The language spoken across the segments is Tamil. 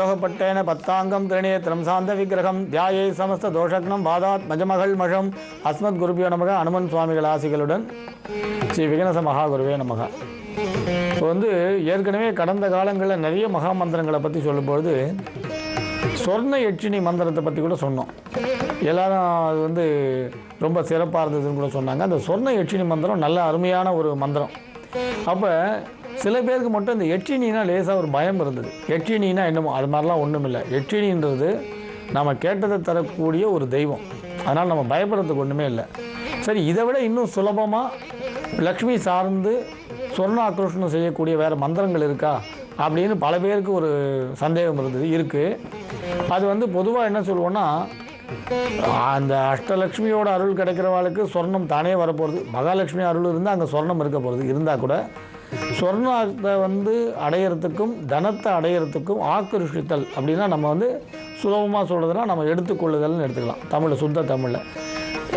யோகப்பட்டேன பத்தாங்கம் திரிநேத்திரம் சாந்த விக்கிரகம் தியாயை சமஸ்த தோஷக்னம் வாதாத் மஜமகள் மஷம் அஸ்மத் குருபியோ நமக அனுமன் சுவாமிகள் ஆசிகளுடன் ஸ்ரீ விகனச மகாகுருவே நமக. இப்போ ஏற்கனவே கடந்த காலங்களில் நிறைய மகா மந்திரங்களை பற்றி சொல்லும்பொழுது சொர்ண யட்சினி மந்திரத்தை பற்றி கூட சொன்னோம். எல்லாரும் அது ரொம்ப சிறப்பாக இருந்ததுன்னு கூட சொன்னாங்க. அந்த சொர்ண யட்சினி மந்திரம் நல்ல அருமையான ஒரு மந்திரம். அப்போ சில பேருக்கு மட்டும் இந்த யட்சினினா லேசாக ஒரு பயம் இருந்தது. யட்சினினா என்னமோ அது மாதிரிலாம் ஒன்றும் இல்லை. யட்சினின்றது நம்ம கேட்டதை தரக்கூடிய ஒரு தெய்வம். அதனால் நம்ம பயப்படுறதுக்கு ஒன்றுமே இல்லை. சரி, இதை விட இன்னும் சுலபமாக லக்ஷ்மி சார்ந்து சொர்ண ஆக்ரோஷனம் செய்யக்கூடிய வேறு மந்திரங்கள் இருக்கா அப்படின்னு பல பேருக்கு ஒரு சந்தேகம் இருக்குது. அது பொதுவாக என்ன சொல்லுவோன்னா, அந்த அஷ்டலக்ஷ்மியோட அருள் கிடைக்கிறவாளுக்கு சொர்ணம் தானே வரப்போகிறது. மகாலட்சுமி அருள் இருந்தால் அங்கே சொர்ணம் இருக்க போகிறது. இருந்தால் கூட சொர்ணத்தை அடையிறதுக்கும் தனத்தை அடையிறதுக்கும் ஆக்கர்ஷித்தல் அப்படின்னா நம்ம சுலபமாக சொல்கிறதுனா நம்ம எடுத்துக்கொள்ளுதல்னு எடுத்துக்கலாம். தமிழில் சுத்த தமிழில்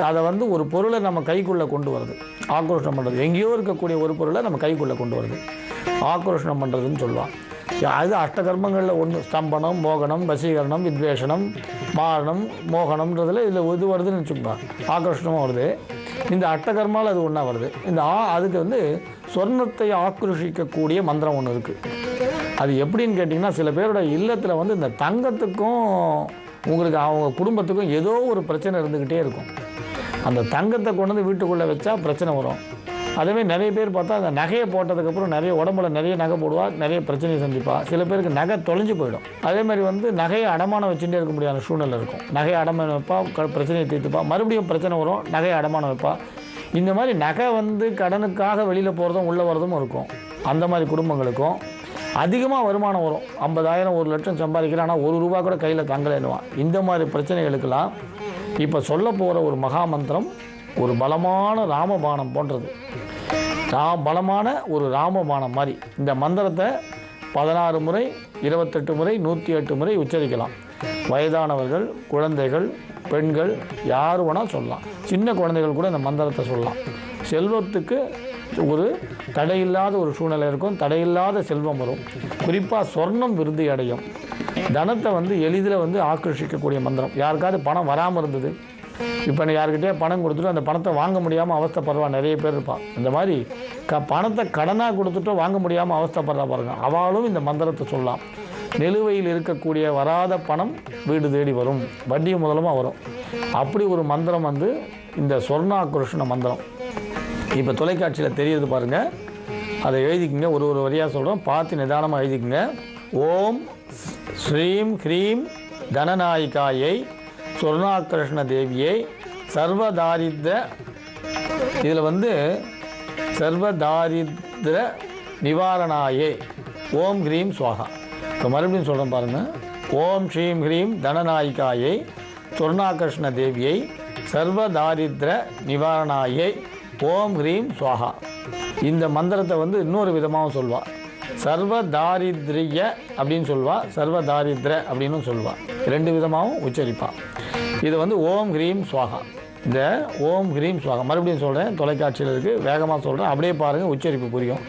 அதை ஒரு பொருளை நம்ம கைக்குள்ளே கொண்டு வருது. ஆக்ரோஷனம் பண்ணுறது, எங்கேயோ இருக்கக்கூடிய ஒரு பொருளை நம்ம கைக்குள்ளே கொண்டு வருது ஆக்ரோஷனம் பண்ணுறதுன்னு சொல்லுவாள். அது அஷ்டகர்மங்களில் ஒன்று. ஸ்தம்பனம், மோகனம், வசீகரணம், வித்வேஷனம், மாரணம், மோகனம்ன்றதில் இதில் இது வருதுன்னு வச்சுக்கோங்க. ஆக்ரோஷனமாக வருது. இந்த அஷ்டகர்மாவில் அது ஒன்றா வருது. இந்த அதுக்கு சொர்ணத்தை ஆக்ரோஷிக்கக்கூடிய மந்திரம் ஒன்று இருக்குது. அது எப்படின்னு கேட்டிங்கன்னா, சில பேரோட இல்லத்தில் இந்த தங்கத்துக்கும் உங்களுக்கு அவங்க குடும்பத்துக்கும் ஏதோ ஒரு பிரச்சனை இருந்துக்கிட்டே இருக்கும். அந்த தங்கத்தை கொண்டு வீட்டுக்குள்ளே வச்சா பிரச்சனை வரும். அதேமாதிரி நிறைய பேர் பார்த்தா அந்த நகையை போட்டதுக்கப்புறம் நிறைய உடம்புல நிறைய நகை போடுவாள், நிறைய பிரச்சனையை சந்திப்பாள். சில பேருக்கு நகை தொலைஞ்சு போயிடும். அதேமாதிரி நகையை அடமானம் வச்சுட்டே இருக்க முடியாத சூழ்நிலை இருக்கும். நகையை அடமானம் வைப்பா, பிரச்சனையை தீர்த்துப்பா, மறுபடியும் பிரச்சனை வரும், நகையை அடமானம் வைப்பா. இந்த மாதிரி நகை கடனுக்காக வெளியில் போகிறதும் உள்ளே வரதும் இருக்கும். அந்த மாதிரி குடும்பங்களுக்கும் அதிகமாக வருமானம் வரும். 50,000 1,00,000 சம்பாதிக்கிறேன், ஆனால் ₹1 கூட கையில் தங்கலைன்னுவான். இந்த மாதிரி பிரச்சனைகளுக்கெல்லாம் இப்போ சொல்ல போகிற ஒரு மகா மந்திரம் ஒரு பலமான ராமபானம் போன்றது. பலமான ஒரு ராமபானம் மாதிரி இந்த மந்திரத்தை 16 முறை, 28 முறை, 108 முறை உச்சரிக்கலாம். வயதானவர்கள், குழந்தைகள், பெண்கள் யார் வேணால் சொல்லலாம். சின்ன குழந்தைகள் கூட இந்த மந்திரத்தை சொல்லலாம். செல்வத்துக்கு ஒரு தடையில்லாத ஒரு சூழ்நிலை இருக்கும். தடையில்லாத செல்வம் வரும். குறிப்பாக சொர்ணம் விருத்தி அடையும். தனத்தை எளிதில் ஆக்கர்ஷிக்கக்கூடிய மந்திரம். யாருக்காவது பணம் வராமல் இருந்தது, இப்போ யாருக்கிட்டே பணம் கொடுத்துட்டு அந்த பணத்தை வாங்க முடியாமல் அவஸ்தைப்படுறவா நிறைய பேர் இருப்பாள். இந்த மாதிரி பணத்தை கடனாக கொடுத்துட்டோ வாங்க முடியாமல் அவஸ்தைப்படுறா பாருங்க, அவளும் இந்த மந்திரத்தை சொல்லலாம். நிலுவையில் இருக்கக்கூடிய வராத பணம் வீடு தேடி வரும், வட்டி முதலமாக வரும். அப்படி ஒரு மந்திரம் இந்த சொர்ணாக்ரோஷன மந்திரம். இப்போ தொலைக்காட்சியில் தெரியுது பாருங்கள், அதை எழுதிக்குங்க. ஒரு வரியாக சொல்கிறோம், பார்த்து நிதானமாக எழுதிக்குங்க. ஓம் ஸ்ரீம் ஹ்ரீம் தனநாயிகாயை சொர்ணாக்ரோஷன தேவியை சர்வதாரித்ர, இதில் சர்வதாரித்ர நிவாரணாயே ஓம் ஹ்ரீம் ஸ்வாகா. இப்போ மறுபடியும் சொல்கிறேன் பாருங்கள். ஓம் ஸ்ரீம் ஹ்ரீம் தனநாயிகாயை சொர்ணாக்ரோஷன தேவியை சர்வதாரித்ர நிவாரணாயை ஓம் ஹ்ரீம் ஸ்வாகா. இந்த மந்திரத்தை இன்னொரு விதமாகவும் சொல்வாள். சர்வதாரித்ரிய அப்படின்னு சொல்லுவாள், சர்வதாரித்ர அப்படின்னு சொல்லுவாள். 2 விதமாகவும் உச்சரிப்பாள். இது ஓம் ஹ்ரீம் ஸ்வாகா. இந்த ஓம் ஹ்ரீம் ஸ்வாகா மறுபடியும் சொல்கிறேன், தொலைக்காட்சியில் இருக்குது, வேகமாக சொல்கிறேன், அப்படியே பாருங்கள், உச்சரிப்பு புரியும்.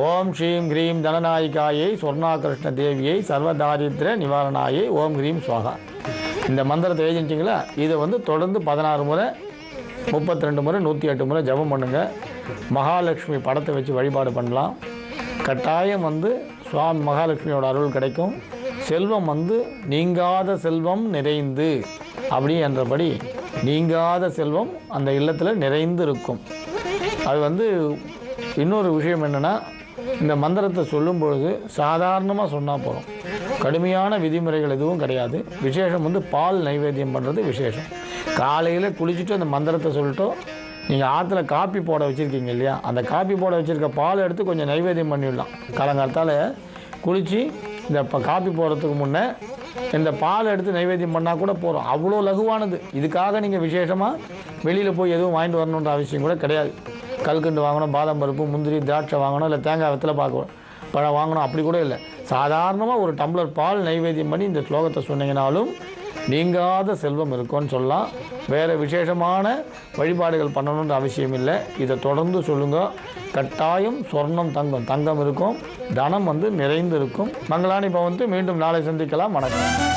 ஓம் ஸ்ரீம் ஹ்ரீம் தனநாயிகாயை சொர்ணாக்ரோஷன தேவியை சர்வதாரித்ர நிவாரணாயை ஓம் ஹ்ரீம் ஸ்வாகா. இந்த மந்திரத்தை எழுதிட்டீங்களா? இதை தொடர்ந்து 16 முறை, 32 முறை, 108 முறை ஜபம் பண்ணுங்கள். மகாலட்சுமி படத்தை வச்சு வழிபாடு பண்ணலாம். கட்டாயம் சுவாமி மகாலட்சுமியோட அருள் கிடைக்கும். செல்வம் நீங்காத செல்வம் நிறைந்து அப்படி என்றபடி நீங்காத செல்வம் அந்த இல்லத்தில் நிறைந்து இருக்கும். அது இன்னொரு விஷயம் என்னென்னா, இந்த மந்திரத்தை சொல்லும் பொழுது சாதாரணமாக சொன்னால் போகிறோம். கடுமையான விதிமுறைகள் எதுவும் கிடையாது. விசேஷம் பால் நைவேத்தியம் பண்ணுறது விசேஷம். காலையில் குளிச்சுட்டு அந்த மந்திரத்தை சொல்லிட்டோம். நீங்கள் ஆற்றுல காப்பி போட வச்சுருக்கீங்க இல்லையா, அந்த காப்பி போட வச்சுருக்க பால் எடுத்து கொஞ்சம் நைவேத்தியம் பண்ணிவிடலாம். காலங்காலத்தால் குளித்து இந்த காப்பி போடுறதுக்கு முன்னே இந்த பால் எடுத்து நைவேத்தியம் பண்ணால் கூட போகிறோம். அவ்வளோ லகுவானது. இதுக்காக நீங்கள் விசேஷமாக வெளியில் போய் எதுவும் வாங்கிட்டு வரணுன்ற அவசியம் கூட கிடையாது. கல்கண்டு வாங்கணும், பாதாம் பருப்பு, முந்திரி, திராட்சை வாங்கணும், இல்லை தேங்காய் வெத்தலை பழம் வாங்கணும், அப்படி கூட இல்லை. சாதாரணமாக ஒரு டம்ளர் பால் நைவேத்தியம் பண்ணி இந்த ஸ்லோகத்தை சொன்னீங்கனாலும் நீங்காத செல்வம் இருக்கும்னு சொல்லலாம். வேறு விசேஷமான வழிபாடுகள் பண்ணணுன்ற அவசியம் இல்லை. இதை தொடர்ந்து சொல்லுங்கள். கட்டாயம் சொர்ணம் தங்கம் இருக்கும். தனம் நிறைந்து இருக்கும். மங்களானி பவந்து. மீண்டும் நாளை சந்திக்கலாம். வணக்கம்.